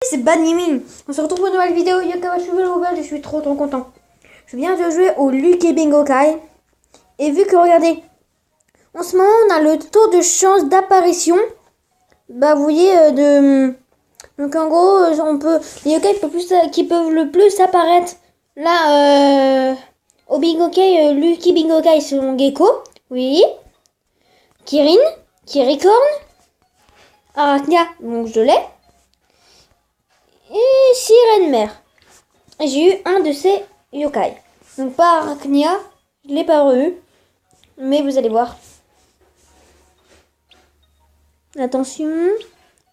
c'est Baniming. On se retrouve pour une nouvelle vidéo. Je suis trop content. Je viens de jouer au Lucky Bingo Kai. Et vu que, regardez, en ce moment, on a le taux de chance d'apparition. Bah, vous voyez, donc en gros, les yokai qui peuvent le plus apparaître. Là, au Bingo Kai, Lucky Bingo Kai, c'est mon Gecko. Oui. Kirin, Kiricorn, Arachnia, donc je l'ai. Et Sirène Mère. J'ai eu un de ces yokai. Donc pas Arachnia, je l'ai pas eu. Mais vous allez voir. Attention,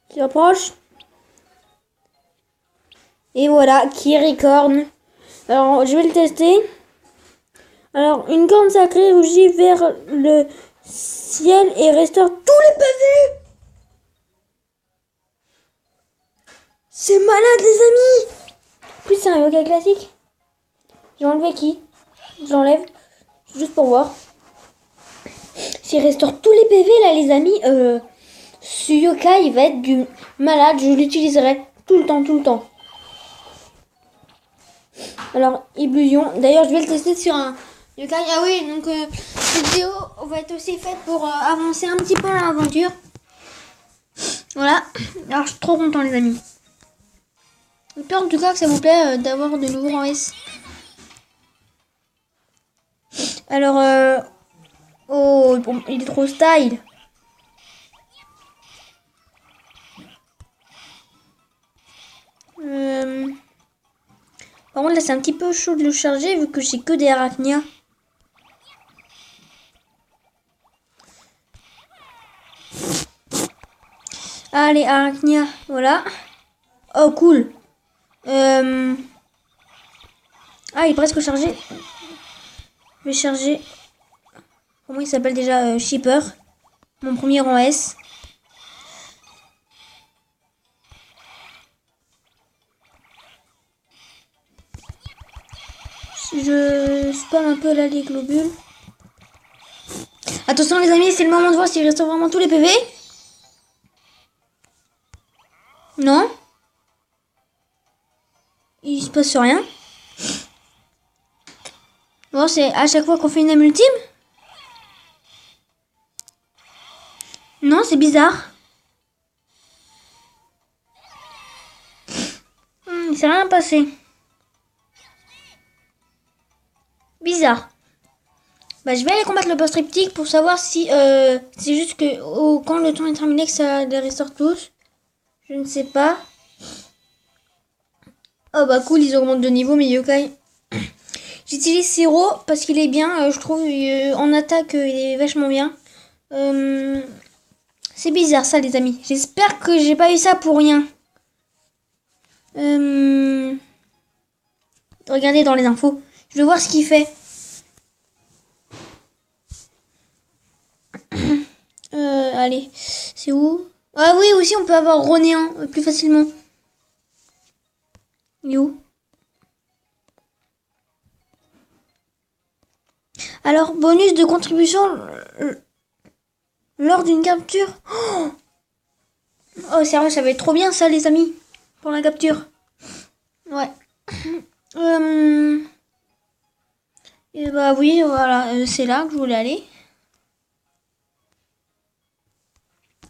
tu approches. Et voilà, Kiricorn. Alors je vais le tester. Alors une corne sacrée rougit vers le ciel et restaure tous les pavés. C'est malade les amis. En plus c'est un yokai classique. J'ai enlevé qui? Je l'enlève juste pour voir. S'il restaure tous les PV là les amis, ce yokai il va être du malade. Je l'utiliserai tout le temps. Alors illusion. D'ailleurs je vais le tester sur un yokai. Ah oui, donc cette vidéo va être aussi faite pour avancer un petit peu l'aventure. Voilà. Alors je suis trop content les amis. J'espère en tout cas que ça vous plaît d'avoir de nouveaux en S. Alors oh bon, il est trop style. Par contre là c'est un petit peu chaud de le charger vu que j'ai que des arachnias. Allez arachnia, voilà. Oh cool. Ah il est presque chargé. Je vais charger. Comment il s'appelle déjà Shipper. Mon premier rang S. Je spam un peu là les globules. Attention les amis, c'est le moment de voir s'il reste vraiment tous les PV. Non. Il se passe rien. Bon, c'est à chaque fois qu'on fait une âme ultime. Non, c'est bizarre. Il s'est rien passé. Bizarre. Bah, je vais aller combattre le boss triptyque pour savoir si c'est juste que quand le temps est terminé que ça les restaure tous. Je ne sais pas. Oh bah cool, ils augmentent de niveau mes yokai. J'utilise Siro parce qu'il est bien, je trouve en attaque il est vachement bien. C'est bizarre ça les amis. J'espère que j'ai pas eu ça pour rien. Regardez dans les infos. Je vais voir ce qu'il fait. Allez, c'est où? Ah oui, aussi on peut avoir Ronéan plus facilement. Il est où? Alors, bonus de contribution lors d'une capture. Oh, sérieux, ça va être trop bien ça les amis. Pour la capture. Ouais. Et bah oui, voilà, c'est là que je voulais aller.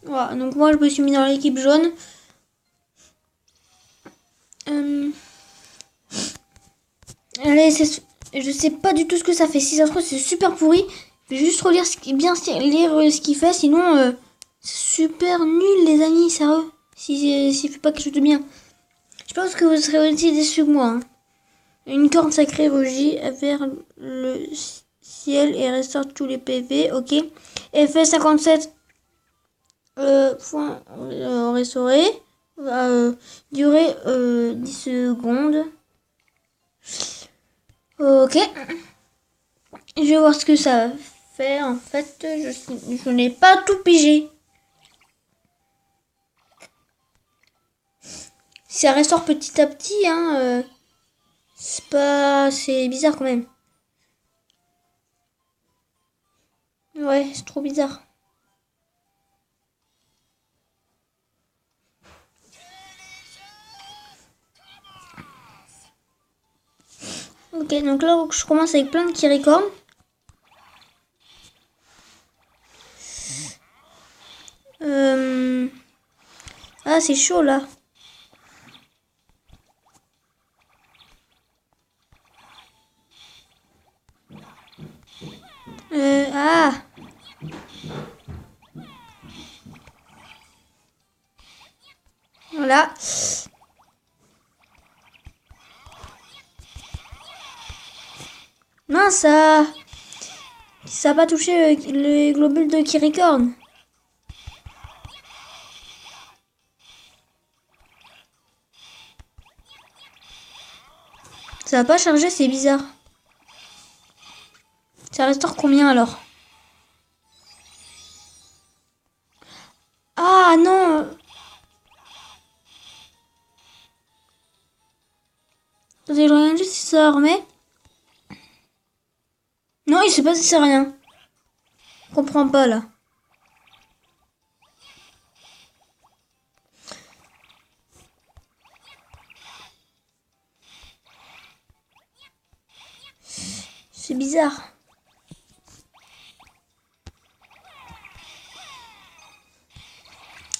Voilà, donc moi je me suis mis dans l'équipe jaune. Allez, je sais pas du tout ce que ça fait. Si ça se trouve c'est super pourri. Je vais juste relire lire ce qu'il fait, sinon c'est super nul les amis, sérieux. S'il fait pas quelque chose de bien. Je pense que vous serez aussi déçus que moi. Hein. Une corne sacrée rugit vers le ciel et restaure tous les PV, ok. Effet 57 points restaurés. Durer 10 secondes. Ok. Je vais voir ce que ça fait. En fait, je n'ai pas tout pigé. Ça restaure petit à petit, hein. C'est bizarre quand même. Ouais, c'est trop bizarre. Ok, donc là, je commence avec plein de Kirikorn. Ah, c'est chaud, là. Ah. Voilà. Non, ça n'a pas touché le globule de Kirikorn. Ça n'a pas chargé, c'est bizarre. Ça restaure combien alors? Ah non. Attendez, je regarde juste si ça remet. Non, il s'est passé rien. Je comprends pas là. C'est bizarre.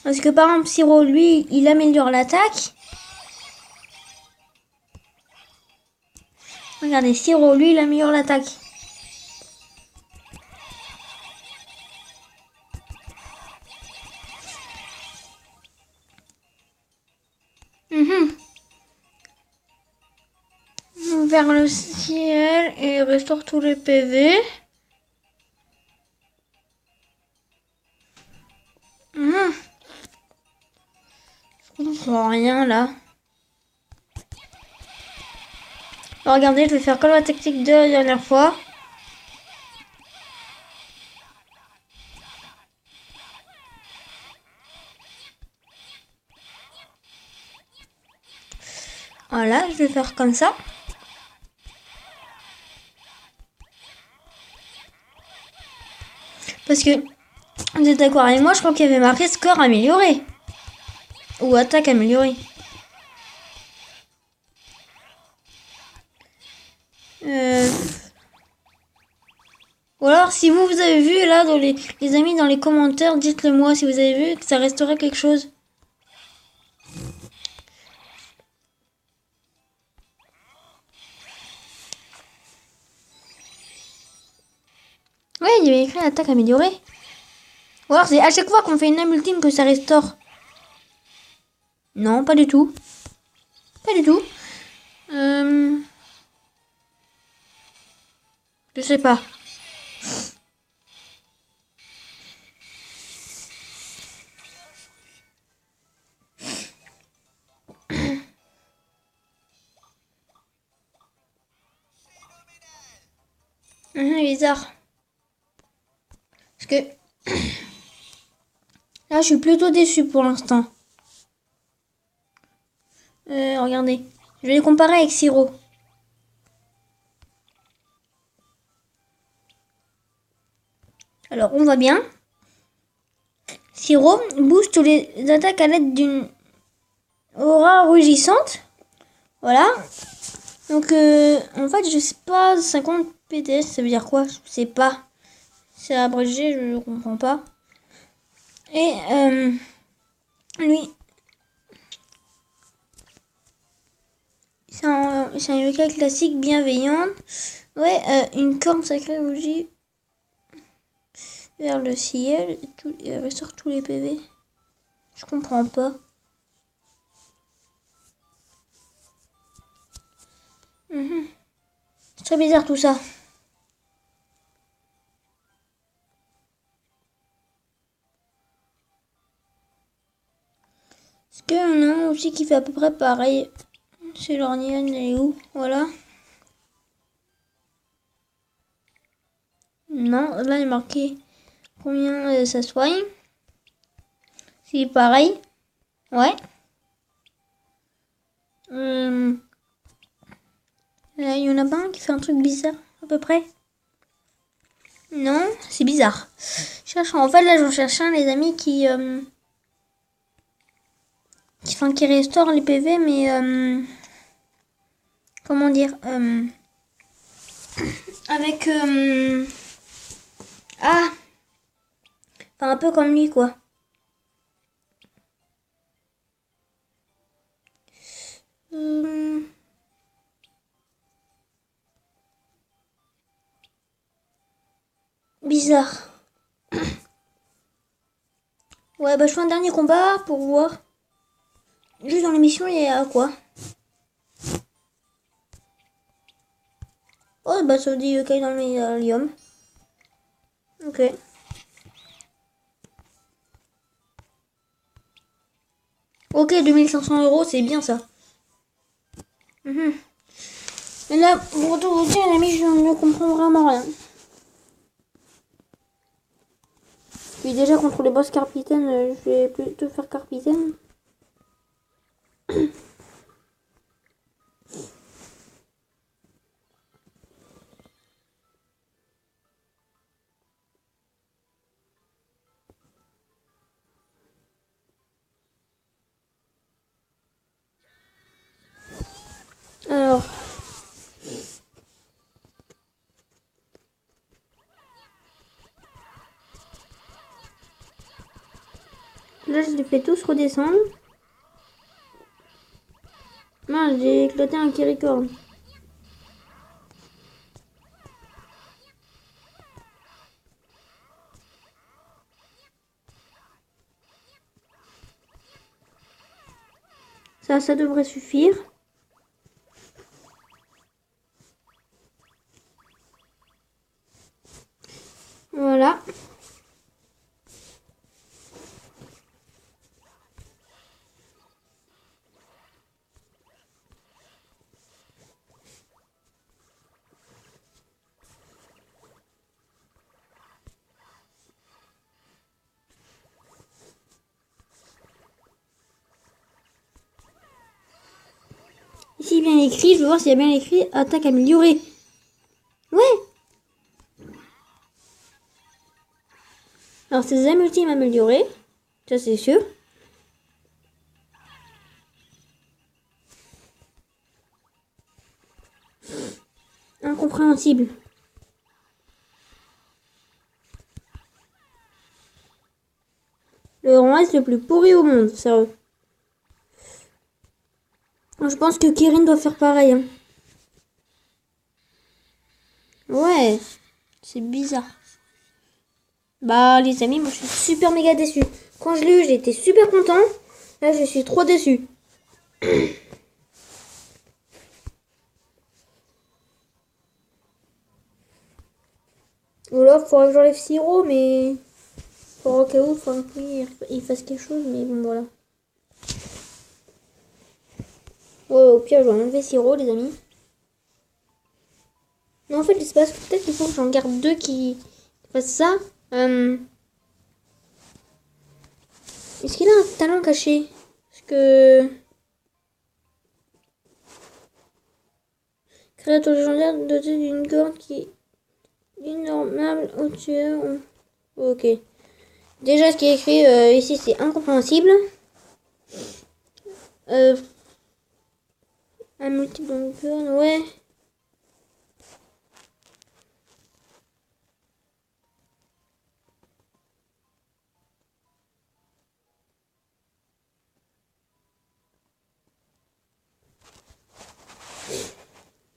Parce que par exemple, Siro, lui, il améliore l'attaque. Regardez, Siro, lui, il améliore l'attaque. Vers le ciel et restaure tous les PV. Je comprends rien là. Alors, regardez, je vais faire comme la tactique de la dernière fois. Voilà, je vais faire comme ça. Parce que, vous êtes d'accord avec moi, je crois qu'il y avait marqué score amélioré. Ou attaque améliorée. Ou alors, si vous avez vu là, dans les amis, dans les commentaires, dites-le moi si vous avez vu que ça resterait quelque chose. Ouais, il y avait écrit attaque améliorée. Ou alors, c'est à chaque fois qu'on fait une âme ultime que ça restaure. Non, pas du tout. Pas du tout. Je sais pas. Bizarre. Parce que là, je suis plutôt déçue pour l'instant. Regardez. Je vais les comparer avec Siro. Alors, on voit bien. Siro booste les attaques à l'aide d'une aura rugissante. Voilà. Donc, en fait, je sais pas, 50 PTS, ça veut dire quoi? Je sais pas. C'est abrégé, je ne comprends pas. Et, lui, c'est un yokai classique bienveillant. Ouais, une corne sacrée bougie vers le ciel et ressort tous les PV. Je comprends pas. C'est très bizarre tout ça. Est-ce qu'il y en a un aussi qui fait à peu près pareil? C'est l'ornienne, elle est où? Voilà. Non, là il est marqué combien ça soigne. C'est pareil. Ouais. Là, il y en a pas un qui fait un truc bizarre, à peu près. Non, c'est bizarre. Je cherche, en fait, là, j'en cherche un, les amis, qui restaure les PV, mais comment dire, Avec... Ah, enfin un peu comme lui quoi. Bizarre. Ouais, bah je fais un dernier combat pour voir. Juste dans l'émission, il y a quoi? Oh, bah ça dit OK dans le médaillum. Ok. Ok, 2500 €, c'est bien ça. Et là, pour tout vous dire, les amis, je ne comprends vraiment rien. Puis déjà, contre les boss capitaine, je vais plutôt faire capitaine. Alors... Là, je les fais tous redescendre. Non, j'ai éclaté un Kirikorn. Ça devrait suffire. Voilà. Ici, bien écrit, je vais voir s'il y a bien écrit attaque améliorée. Ouais. Alors, c'est Zem ultime amélioré. Ça, c'est sûr. Incompréhensible. Le rang S le plus pourri au monde, sérieux. Je pense que Kirin doit faire pareil. Hein. Ouais, c'est bizarre. Bah les amis, moi je suis super méga déçu. Quand je l'ai eu, j'étais super content. Là, je suis trop déçu. Ou alors, il faudrait que j'enlève Siro, mais... Pour au cas où, il faudrait qu'il fasse quelque chose, mais bon, voilà. Ouais, au pire, je vais enlever Siro, les amis. Non, en fait, c'est parce que peut-être qu'il faut que j'en garde deux qui fassent ça. Est-ce qu'il a un talent caché? Parce que... Créature légendaire dotée d'une corde qui est innommable au tueur. Ok. Déjà, ce qui est écrit ici, c'est incompréhensible. Un multiple dans le cœur, ouais.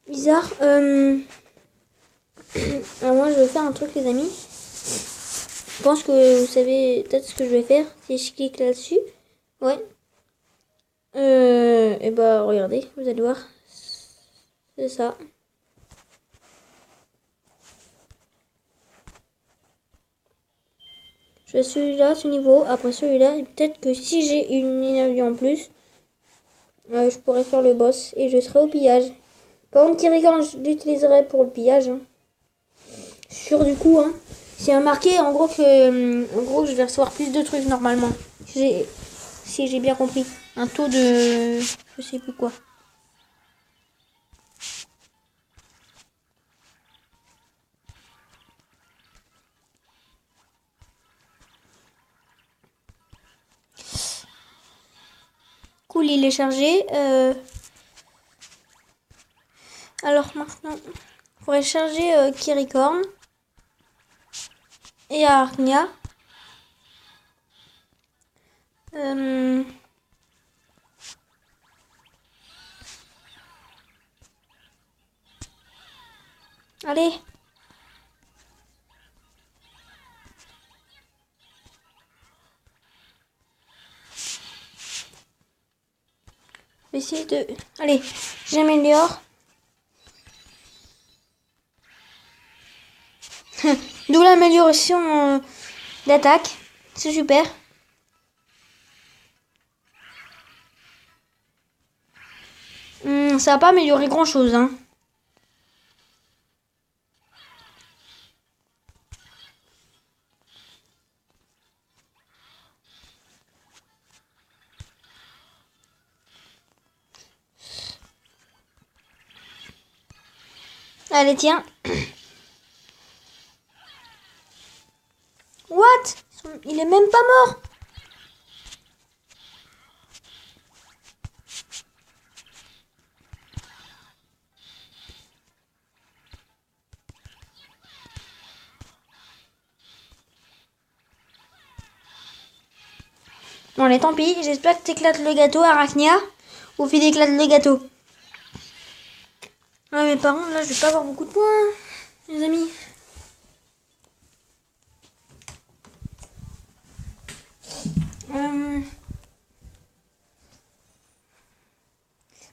Bizarre. Alors moi, je vais faire un truc, les amis. Je pense que vous savez peut-être ce que je vais faire. Si je clique là-dessus. Ouais. Et bah, regardez, vous allez voir. C'est ça. Je fais celui-là, ce niveau. Après celui-là. Et peut-être que si j'ai une énergie en plus, je pourrais faire le boss. Et je serai au pillage. Par contre, Kirikan, je l'utiliserai pour le pillage. Hein. Sûr du coup, hein. C'est marqué en gros que je vais recevoir plus de trucs normalement. Si j'ai bien compris. Un taux de... Je sais plus quoi. Cool, il est chargé. Alors maintenant, Faudrait charger Kirikorn et Arachnia. Allez. Je vais essayer de... Allez, j'améliore. Double amélioration d'attaque. C'est super. Ça va pas améliorer grand chose, hein. Allez, tiens. What? Il est même pas mort. Bon, allez, tant pis. J'espère que t'éclates le gâteau, Arachnia. Ou qu'il éclate le gâteau. Ah, mais par contre, là, je vais pas avoir beaucoup de points, les amis.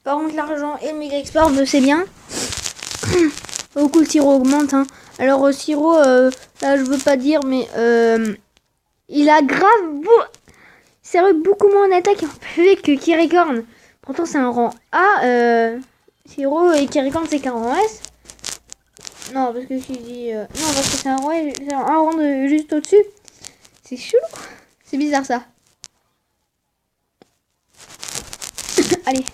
Par contre, l'argent et le méga export, c'est bien. Au coup, le sirop augmente. Hein. Alors, sirop, là, je veux pas dire, mais il a grave sérieux beaucoup moins en attaque et en PV que Kirikorn. Pourtant, c'est un rang A. Sirop et Kirikorn, c'est qu'un rang S. Non, parce que je dis. Non, parce que c'est un rang de juste au-dessus. C'est chelou. C'est bizarre ça. Allez.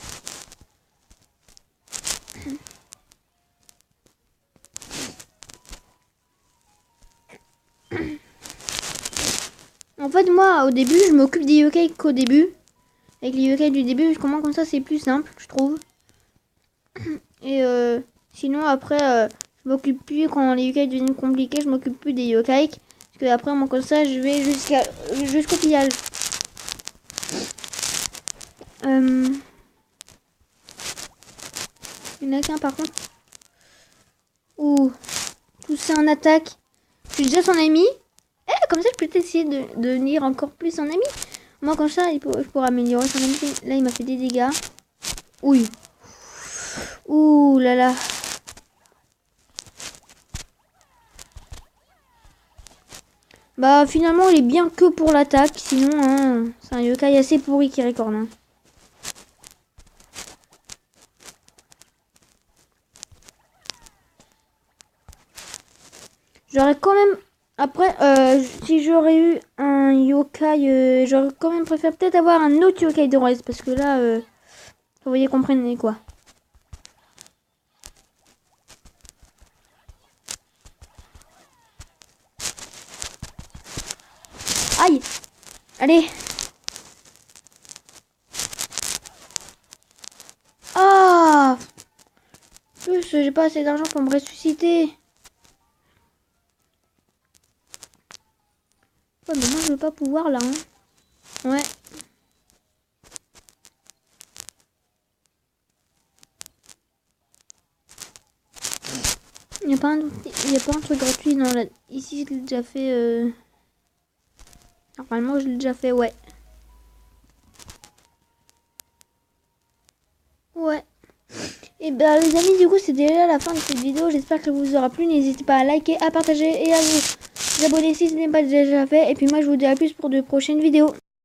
En fait, moi, au début, je m'occupe des yokai qu'au début. Avec les yokai du début, comment comme ça, c'est plus simple, je trouve. Et sinon, après, je m'occupe plus, quand les yokai deviennent compliqués, je m'occupe plus des yokai. Parce que après, moi, comme ça, je vais jusqu'au pillage. Il y en a qu'un, par contre. Ouh, tout ça en attaque. Je suis déjà son ami. Comme ça, je peux essayer de devenir encore plus son ami. Moi, comme ça, je pourrais améliorer son ami. Là, il m'a fait des dégâts. Oui. Ouh là là. Bah, finalement, il est bien que pour l'attaque. Sinon, hein, c'est un yokai assez pourri Kirikorn. Hein. J'aurais quand même... Après, si j'aurais eu un yokai, j'aurais quand même préféré peut-être avoir un autre yokai de reste. Parce que là, vous voyez, comprenez quoi. Aïe! Allez! Ah! Plus, j'ai pas assez d'argent pour me ressusciter. Ouais, mais moi je veux pas pouvoir là. Hein. Ouais. Il n'y a pas un truc gratuit dans la... Ici je l'ai déjà fait. Normalement je l'ai déjà fait, ouais. Ouais. Et ben les amis, du coup c'est déjà la fin de cette vidéo. J'espère que ça vous aura plu. N'hésitez pas à liker, à partager et à vous abonner si ce n'est pas déjà fait. Et puis moi je vous dis à plus pour de prochaines vidéos.